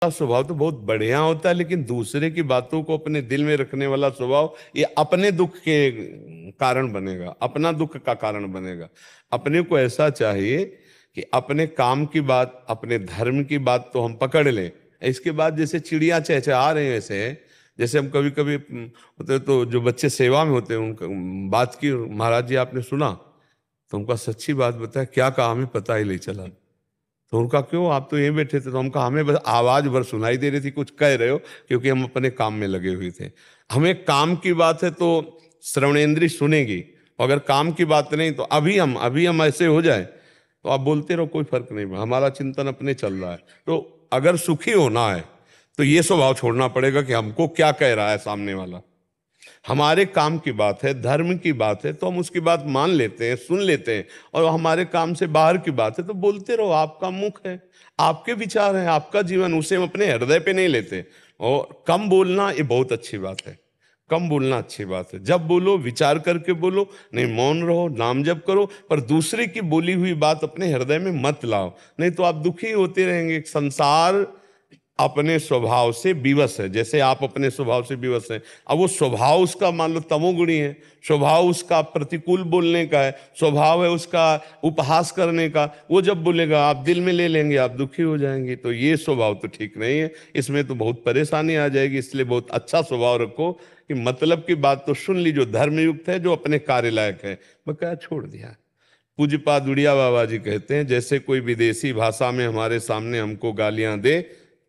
का स्वभाव तो बहुत बढ़िया होता है, लेकिन दूसरे की बातों को अपने दिल में रखने वाला स्वभाव ये अपने दुख के कारण बनेगा, अपना दुख का कारण बनेगा। अपने को ऐसा चाहिए कि अपने काम की बात, अपने धर्म की बात तो हम पकड़ लें। इसके बाद जैसे चिड़िया चहचहा रहे हैं वैसे, जैसे हम कभी कभी होते तो जो बच्चे सेवा में होते हैं उनका बात की, महाराज जी आपने सुना? तो उनका सच्ची बात बताया, क्या कहा हमें पता ही नहीं चला। तो उनका क्यों, आप तो यहीं बैठे थे? तो हम कहा हमें बस आवाज भर सुनाई दे रही थी कुछ कह रहे हो, क्योंकि हम अपने काम में लगे हुए थे। हमें काम की बात है तो श्रवणेंद्रिय सुनेगी, अगर काम की बात नहीं तो अभी हम ऐसे हो जाए तो आप बोलते रहो, कोई फर्क नहीं, हमारा चिंतन अपने चल रहा है। तो अगर सुखी होना है तो ये स्वभाव छोड़ना पड़ेगा कि हमको क्या कह रहा है सामने वाला। हमारे काम की बात है, धर्म की बात है, तो हम उसकी बात मान लेते हैं, सुन लेते हैं। और हमारे काम से बाहर की बात है तो बोलते रहो, आपका मुख है, आपके विचार हैं, आपका जीवन, उसे हम अपने हृदय पे नहीं लेते। और कम बोलना ये बहुत अच्छी बात है, कम बोलना अच्छी बात है। जब बोलो विचार करके बोलो, नहीं मौन रहो, नाम जप करो, पर दूसरे की बोली हुई बात अपने हृदय में मत लाओ, नहीं तो आप दुखी होते रहेंगे। संसार अपने स्वभाव से विवश है, जैसे आप अपने स्वभाव से विवश हैं। अब वो स्वभाव उसका मान लो तमोगुणी है, स्वभाव उसका प्रतिकूल बोलने का है, स्वभाव है उसका उपहास करने का, वो जब बोलेगा आप दिल में ले लेंगे, आप दुखी हो जाएंगे। तो ये स्वभाव तो ठीक नहीं है, इसमें तो बहुत परेशानी आ जाएगी। इसलिए बहुत अच्छा स्वभाव रखो कि मतलब की बात तो सुन ली, जो धर्मयुक्त है, जो अपने कार्य लायक है, बकाया छोड़ दिया। पूज्यपाद उड़िया बाबा जी कहते हैं, जैसे कोई विदेशी भाषा में हमारे सामने हमको गालियां दे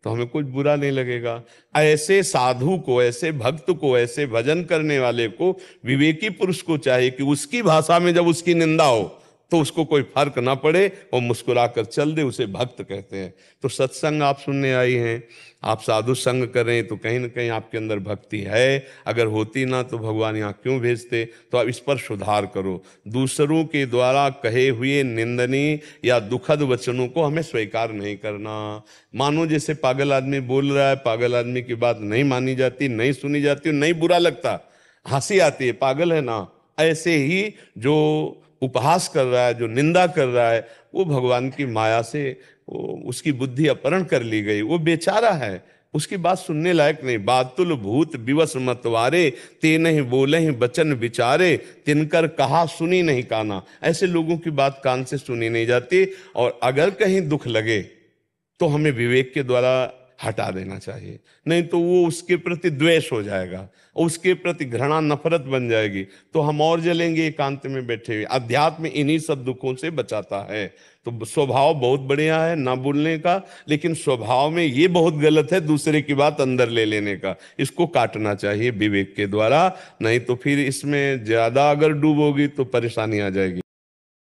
तो हमें कुछ बुरा नहीं लगेगा। ऐसे साधु को, ऐसे भक्त को, ऐसे भजन करने वाले को, विवेकी पुरुष को चाहिए कि उसकी भाषा में जब उसकी निंदा हो तो उसको कोई फर्क ना पड़े और मुस्कुराकर चल दे, उसे भक्त कहते हैं। तो सत्संग आप सुनने आई हैं, आप साधु संग कर रहे हैं, तो कहीं ना कहीं आपके अंदर भक्ति है। अगर होती ना तो भगवान यहाँ क्यों भेजते? तो आप इस पर सुधार करो। दूसरों के द्वारा कहे हुए निंदनीय या दुखद वचनों को हमें स्वीकार नहीं करना। मानो जैसे पागल आदमी बोल रहा है, पागल आदमी की बात नहीं मानी जाती, नहीं सुनी जाती, नहीं बुरा लगता, हंसी आती है, पागल है ना। ऐसे ही जो उपहास कर रहा है, जो निंदा कर रहा है, वो भगवान की माया से उसकी बुद्धि अपहरण कर ली गई, वो बेचारा है, उसकी बात सुनने लायक नहीं। बातुल भूत विवश मतवारे, ते नहीं बोले ही बचन विचारे, तिनकर कहा सुनी नहीं काना। ऐसे लोगों की बात कान से सुनी नहीं जाती। और अगर कहीं दुख लगे तो हमें विवेक के द्वारा हटा देना चाहिए, नहीं तो वो उसके प्रति द्वेष हो जाएगा, उसके प्रति घृणा नफरत बन जाएगी, तो हम और जलेंगे एकांत में बैठे हुए। अध्यात्म इन्हीं सब दुखों से बचाता है। तो स्वभाव बहुत बढ़िया है ना बोलने का, लेकिन स्वभाव में ये बहुत गलत है दूसरे की बात अंदर ले लेने का। इसको काटना चाहिए विवेक के द्वारा, नहीं तो फिर इसमें ज्यादा अगर डूबोगी तो परेशानी आ जाएगी।